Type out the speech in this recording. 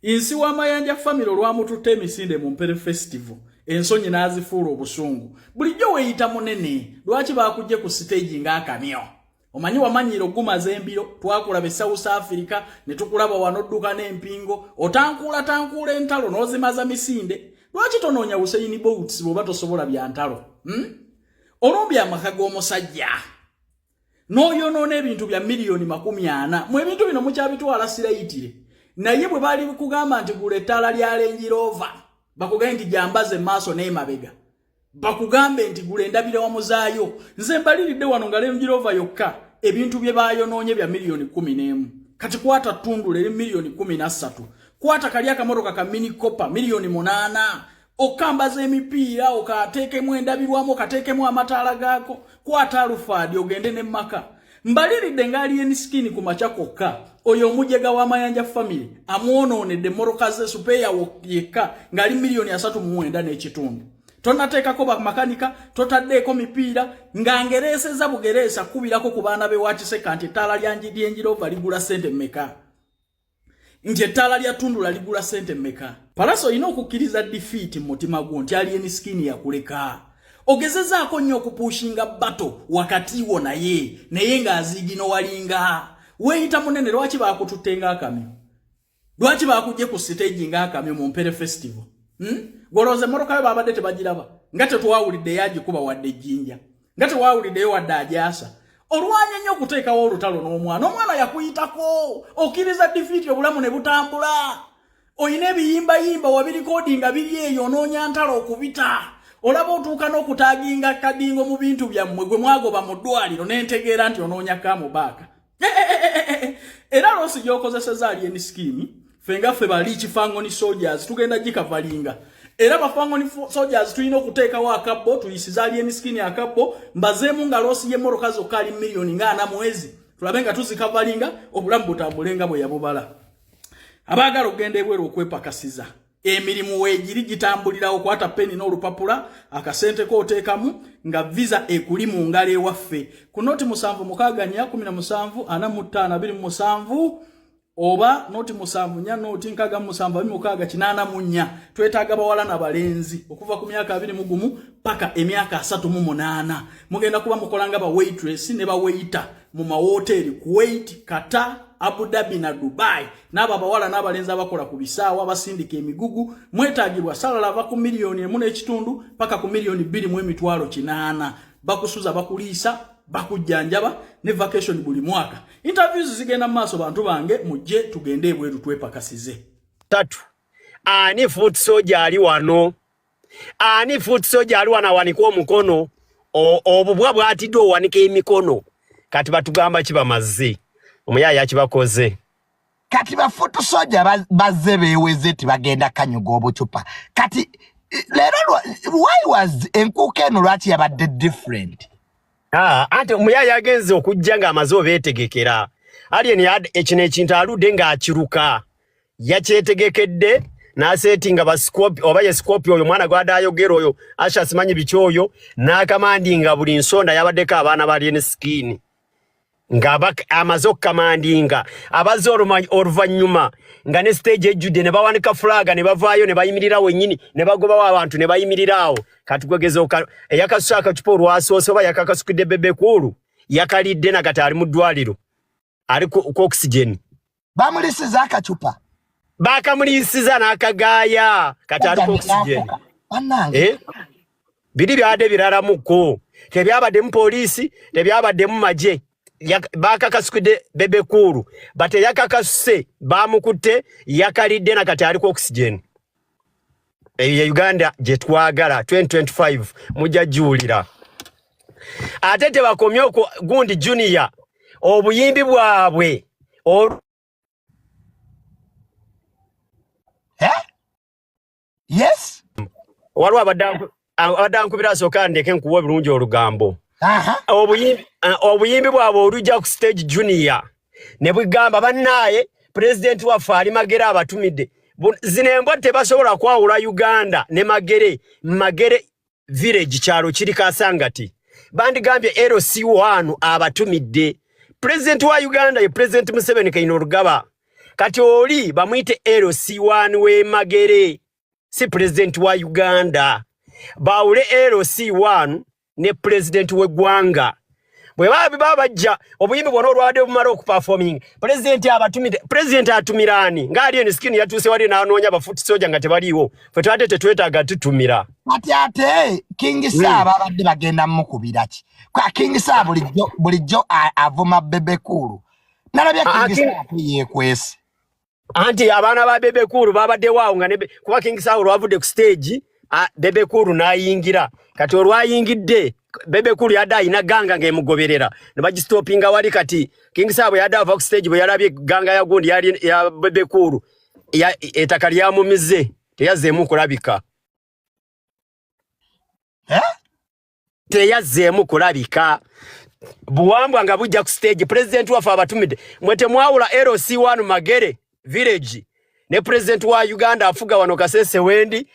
insi wa Mayanja family olwamututte emisinde mu Mpere Festival ensonyi nazifuula obusungu bulijjo weyita munene lwaki bakujje ku stage ng'akamyo omanyi wamanyiro gumaze embiro twakulaba South Africa ne tukulaba wanodduka n'empingo otankuula entalo n'ozimaza misinde lwaki tonoonya Usain Bolt bw'oba tosobola bya ntalo olumbi amaka g'omusajja n'oyonoona ebintu bya miliyoni 40 mu ebintu bino mukyabitwala sirayitire naye bwe bali kugamba nti gula ettala lya Range Rover bakugambe nti jambaze maaso n'emabega bakugambe nti gula endabira wamuzaayo nze mbaliridde wano nga Range Rover yokka ebintu bye bayonoonye bya miliyoni 11 kati kwata tundule eri miliyoni 13 kwata kali akamotoka ka mini copper miliyoni 8 okambaza emipiira okateekemu endabirwamu okateekemu amataala gaako kwata alufadi ogende ne maka mbaliridde ngali eni skini ku machakokka oyo omujega wa Mayanja family amuonoonedde moroka ze supeya yekka ngali miliyoni 3.9 n'ekitundu tonateekako bamakanika totaddeeko mipiira ng'angereeseza bugereesa kubirako ku baana be wakiseka nti ettaala lya Range Rover ligula sente mmeka nti ettaala lya Tundula ligula sente mmeka Palaso olina okukkiriza defeat mu mutima gwo nti Alien Skin yakuleka ogezezaako nnyo okupushinga bato wakati wo naye ng'azigino walinga weeyita munene lwaki baakututte ng'akamyo lwaki baakujje ku stage ng'akamyo mu Mpere Festival Goloze moroka babadde tebagiraba nga tetwawulidde yagikuba wadde ejjinja nga tewawuliddeyo wadde ajaasa olwanya nnyo okuteekawo olutalo n'omwana yakuyitako okkiriza defeat obulamu ne butambula oyina ebiyimbayimba wabirikodinga biri eyo onoonya ntalo okubita olaba otuuka n'okutaaginga kadingo mu bintu byammwe gwe mwagoba mu ddwaliro n'entegeera nti onoonya kamubaaka era loosi gy'okozeseza Alien Skin fenga ffe bali Kifangoni soldiers tugenda gikavalinga era Bafangoni soldiers tulina okuteekawo akabbo tuyisiza Alien Skin akabbo mbazeemu nga loosi y'emmoroka zokka ali miliyoni nga 4 mwezi tulabe nga tuzikavalinga obulamu butambulenga bwe yabubala abaagala okugenda ebweru okwepakasiza emirimu weegiri gitambulirawo kwata peni n'olupapula akasente kooteekamu nga visa ekuli mu ngalo ewaffe ku noti 7 oba noti 7 noti 6 twetaaga bawala n'abalenzi okuva ku myaka 21 paka emyaka 38 mugenda kuba mukolanga ba waitress ne ba waiter mu mahoteli Kuwait, Qatar, Abu Dhabi na Dubai n'aba bawala n'abalenzi abakola ku bisaawa abasindika emigugu mwetaagirwa salala va ku miliyoni 1.5 paka ku miliyoni 2.8 bakusuza bakuliisa bakujjanjaba ne vacation buli mwaka interviews zigenda maaso bantu bange mujje tugende ebweru twepakasize 3 ani foot soldier ali wano wanika omukono obubwa bwatidde owanika emikono kati batugamba kibamaze omuyaya kibakoze kati ba foot soldier bazze beweze tibagenda kanyugo obucupa kati lero why was enkukeno lwaki yabadde different ante omuyaya agenze okujja nga amaze obeetegekera Alien yad ekino ekintu aludde ng'akiruka yakyetegekedde n'asetinga ba Scorpio oba ye Scorpio oyo mwana gwada ayogera oyo asha simanyi bichoyo n'akamandinga buli nsonda yabaddeko abaana ba Alien Skin nga amaze okukamandinga abaze oluvannyuma nga ne stage ejjudde ne bawanika flaga ne bavaayo ne bayimirira wennyini ne bagobawo abantu ne bayimiriraawo katugwegeza eyakasusa akacupa olwasoose oba yakakasukidde Bebe Cool yakalidde na kati ali mu ddwaliro ali ku oxygen bamulisiza akacupa bakamulisiza n'akagaaya kati ali ku oxygen biri byabadde biralamuko tebyabaddemu poliisi tebyabaddemu maje bakakasukidde Bebe Cool bate yakakasuse bamukutte yakalidde na kati ali ku oxygen Uganda gye twagala 2025 mujja juulira ate tebakomye gundi junior obuyimbi bwabwe yes waliwo abaddankubira asooka ndeke nkuwa ebirungi olugambo obuyimbi bwabwe olujja ku stage junior ne bugamba bannaaye president waffe ali Magere abatumidde zino embwa tebasobola kwawula Uganda ne Magere village kyalo kiri Kasangati bandigambye LC1 abatumidde president wa Uganda ye president Museveni Kayino Rugaba kati oli bamwite LC1 we Magere si president wa Uganda baule LC1 ne president we gwanga bwe babajja obuyimbi bwono olwade bumala okuperforming president atumirani ngali eni skin yatuse wali naanoonya bafuti soja nga tebaliwo fe twate tetwetaaga tutumira ate King Saba abadde bagenda mukubira ki kwa King Saba bulijjo avuma Bebe Cool nalabya King Saba yekwese anti abaana ba Bebe Cool babadde waawo nga kuba King Saba olwavudde ku stage Bebe Cool n'ayingira kati olwayingidde Bebe Cool yadda ina ganga ngemugoberera ne bagistopinga wali kati King Saba yadda ava ku stage bwe yalabye ganga ya gundi yali ya Bebe Cool ya etakali ya mumize teyazeemu kulabika teyazeemu kulabika buwambwa nga bujja ku stage president wafa abatumide mwete mwawula LC1 Magere village ne president wa Uganda afuga wano Kasese Wendi